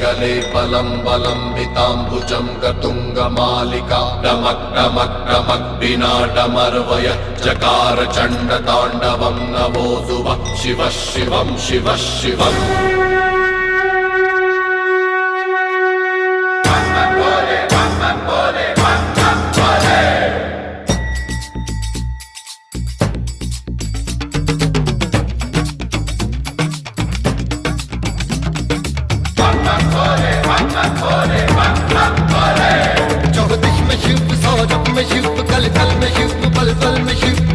गले बलं बलम्बिताम्बुजं गतुङ्गमालिका डमक् डमक् डमक् विनाडमर्वय चकार चण्डताण्डवं नवोऽसुवः शिवः शिवं शिवः शिवम् चौदिश में शिव, सौरभ में शिव, कल कल में शिव, पल पल में शिव।